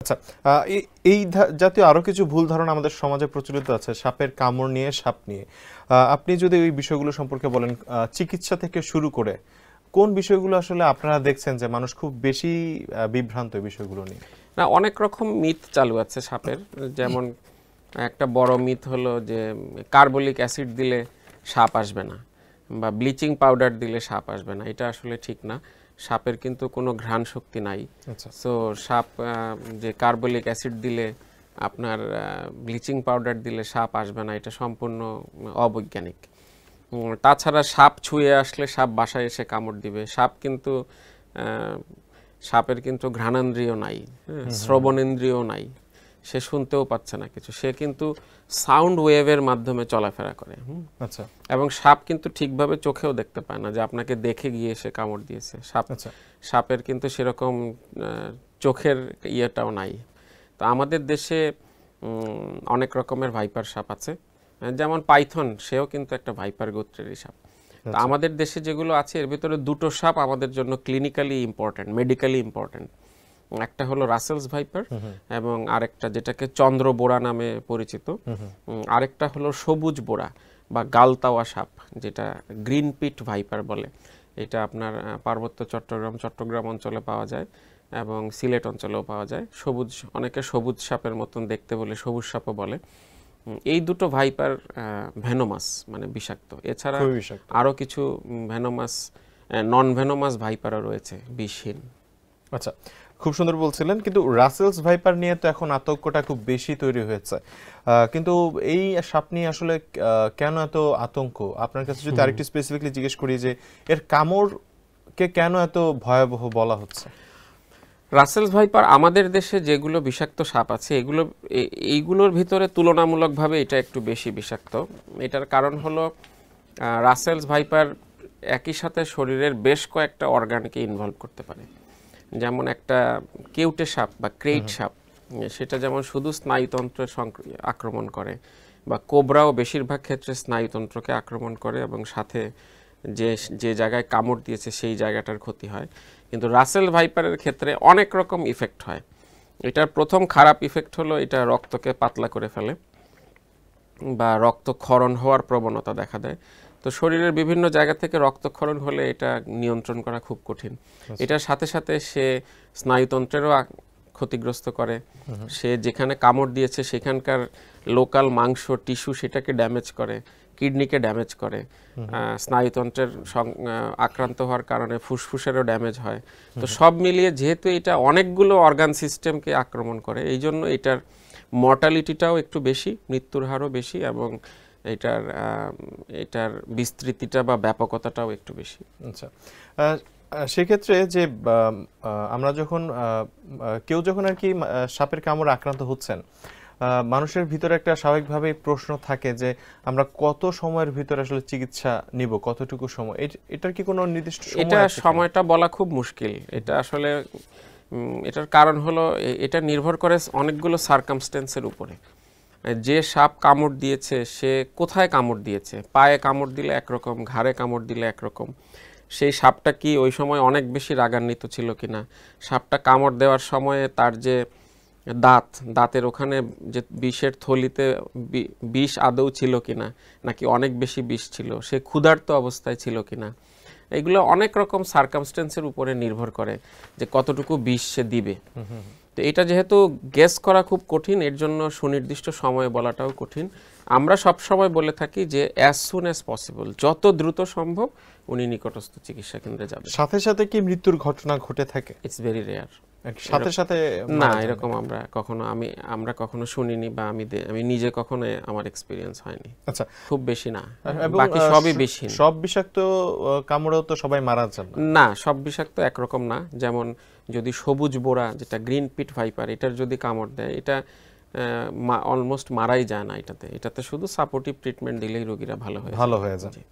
আচ্ছা, এই জাতীয় আরো কিছু ভুল ধারণা আমাদের সমাজে প্রচলিত আছে সাপের কামড় নিয়ে, সাপ নিয়ে। আপনি যদি ওই বিষয়গুলো সম্পর্কে বলেন, চিকিৎসা থেকে শুরু করে কোন বিষয়গুলো আসলে আপনারা দেখছেন যে মানুষ খুব বেশি বিভ্রান্ত এই বিষয়গুলো নিয়ে? না, অনেক রকম মিথ চালু আছে সাপের। যেমন একটা বড় মিথ হলো যে কার্বলিক অ্যাসিড দিলে সাপ আসবে না, বা ব্লিচিং পাউডার দিলে সাপ আসবে না। এটা আসলে ঠিক না। সাপের কিন্তু কোনো ঘ্রাণ শক্তি নাই। সো সাপ যে কার্বলিক অ্যাসিড দিলে আপনার ব্লিচিং পাউডার দিলে সাপ আসবে না, এটা সম্পূর্ণ অবৈজ্ঞানিক। তাছাড়া সাপ ছুঁয়ে আসলে সাপ বাসায় এসে কামড় দিবে। সাপের কিন্তু ঘ্রাণেন্দ্রিয় নাই, শ্রবণেন্দ্রিয় নাই, সে শুনতেও পাচ্ছে না কিছু। সে কিন্তু সাউন্ড ওয়েভের মাধ্যমে চলাফেরা করে। আচ্ছা। এবং সাপ কিন্তু ঠিকভাবে চোখেও দেখতে পায় না যে আপনাকে দেখে গিয়ে সে কামড় দিয়েছে। সাপের কিন্তু সেরকম চোখের ইয়েটাও নাই। তো আমাদের দেশে অনেক রকমের ভাইপার সাপ আছে, যেমন পাইথন, সেও কিন্তু একটা ভাইপার গোত্রেরই সাপ। তো আমাদের দেশে যেগুলো আছে এর ভিতরে দুটো সাপ আমাদের জন্য ক্লিনিক্যালি ইম্পর্টেন্ট, মেডিকেলি ইম্পর্টেন্ট। একটা হলো রাসেলস ভাইপার এবং আরেকটা যেটাকে চন্দ্র বোরা নামে পরিচিত, আরেকটা হলো সবুজ বোরা বা গালতাওয়া সাপ, যেটা গ্রিন পিট ভাইপার বলে। এটা আপনার পার্বত্য চট্টগ্রাম অঞ্চলে পাওয়া যায় এবং সিলেট অঞ্চলেও পাওয়া যায়। অনেকে সবুজ সাপের মতন দেখতে বলে সবুজ সাপও বলে। এই দুটো ভাইপার ভেনোমাস, মানে বিষাক্ত। এছাড়া আরো কিছু ভেনোমাস, নন ভেনোমাস ভাইপারও রয়েছে, বিষহীন। আচ্ছা, খুব সুন্দর বলছিলেন। কিন্তু রাসেলস ভাইপার নিয়ে তো এখন আতঙ্কটা খুব বেশি তৈরি হয়েছে, কিন্তু এই সাপ নিয়ে আসলে কেন এত আতঙ্ক? আপনার কাছে যদি আরেকটু স্পেসিফিকলি জিজ্ঞেস করি যে এর কামড়কে কেন এত ভয়াবহ বলা হচ্ছে? রাসেলস ভাইপার আমাদের দেশে যেগুলো বিষাক্ত সাপ আছে এইগুলোর ভিতরে তুলনামূলকভাবে এটা একটু বেশি বিষাক্ত। এটার কারণ হলো রাসেলস ভাইপার একই সাথে শরীরের বেশ কয়েকটা অর্গানকে ইনভলভ করতে পারে। যেমন একটা কেউটে সাপ বা ক্রেইট সাপ, সেটা যেমন শুধু স্নায়ুতন্ত্রের আক্রমণ করে, বা কোবরাও বেশিরভাগ ক্ষেত্রে স্নায়ুতন্ত্রকে আক্রমণ করে এবং সাথে যে জায়গায় কামড় দিয়েছে সেই জায়গাটার ক্ষতি হয়। কিন্তু রাসেল ভাইপারের ক্ষেত্রে অনেক রকম ইফেক্ট হয়। এটার প্রথম খারাপ ইফেক্ট হলো এটা রক্তকে পাতলা করে ফেলে বা রক্তক্ষরণ হওয়ার প্রবণতা দেখা দেয়। তো শরীরের বিভিন্ন জায়গা থেকে রক্তক্ষরণ হলে এটা নিয়ন্ত্রণ করা খুব কঠিন। এটার সাথে সাথে সে স্নায়ুতন্ত্রেরও ক্ষতিগ্রস্ত করে। সে যেখানে কামড় দিয়েছে সেখানকার লোকাল মাংস টিস্যু সেটাকে ড্যামেজ করে, কিডনিকে ড্যামেজ করে। স্নায়ুতন্ত্রের আক্রান্ত হওয়ার কারণে ফুসফুসেরও ড্যামেজ হয়। তো সব মিলিয়ে যেহেতু এটা অনেকগুলো অর্গান সিস্টেমকে আক্রমণ করে, এই জন্য এটার মর্টালিটিটাও একটু বেশি, মৃত্যুর হারও বেশি, এবং এটার বিস্তৃতিটা বা ব্যাপকতাটাও একটু বেশি। আচ্ছা, সেক্ষেত্রে যে আমরা যখন কেউ যখন আর কি সাপের কামড়ে আক্রান্ত হচ্ছেন, মানুষের ভিতরে একটা স্বাভাবিকভাবে প্রশ্ন থাকে যে আমরা কত সময়ের ভিতরে আসলে চিকিৎসা নিব, কতটুকু সময়? এটার কি কোনো নির্দিষ্ট সময় আছে? এটা সময়টা বলা খুব মুশকিল। এটা আসলে এটার কারণ হলো এটা নির্ভর করে অনেকগুলো সার্কামস্টেন্সের উপরে। যে সাপ কামড় দিয়েছে সে কোথায় কামড় দিয়েছে। পায়ে কামড় দিলে একরকম, ঘাড়ে কামড় দিলে একরকম। সেই সাপটা কি ওই সময় অনেক বেশি রাগান্বিত ছিল কিনা, সাপটা কামড় দেওয়ার সময়ে তার যে দাঁতের ওখানে যে বিষের থলিতে বিষ আদৌ ছিল কিনা, নাকি অনেক বেশি বিষ ছিল, সে ক্ষুধার্ত অবস্থায় ছিল কিনা, এগুলো অনেক রকম সার্কামস্টেন্সের উপরে নির্ভর করে যে কতটুকু বিষ সে দিবে। তো এটা যেহেতু গেস করা খুব কঠিন, এর জন্য সুনির্দিষ্ট সময় বলাটাও কঠিন। আমরা সব সময় বলে থাকি যে অ্যাজ সুন অ্যাজ পসিবল, যত দ্রুত সম্ভব উনি নিকটস্থ চিকিৎসা কেন্দ্রে যাবেন। সাথে সাথে কি মৃত্যুর ঘটনা ঘটে থাকে? It's very rare. সাথে সাথে না, এরকম আমরা কখনো শুনিনি, বা আমি নিজে কখনো আমার এক্সপেরিয়েন্স হয়নি। আচ্ছা, খুব বেশি না, বাকি সবই বেশি। সব বিষাক্ত কামড়েও তো সবাই মারা যান না, সব বিষাক্ত একরকম না। যেমন যদি সবুজ বোরা, যেটা গ্রিন পিট ভাইপার, এটার যদি কামড় দেয়, এটা অলমোস্ট মারাই যায় না। এটাতে শুধু সাপোর্টিভ ট্রিটমেন্ট দিলেই রোগীরা ভালো হয়ে যায়।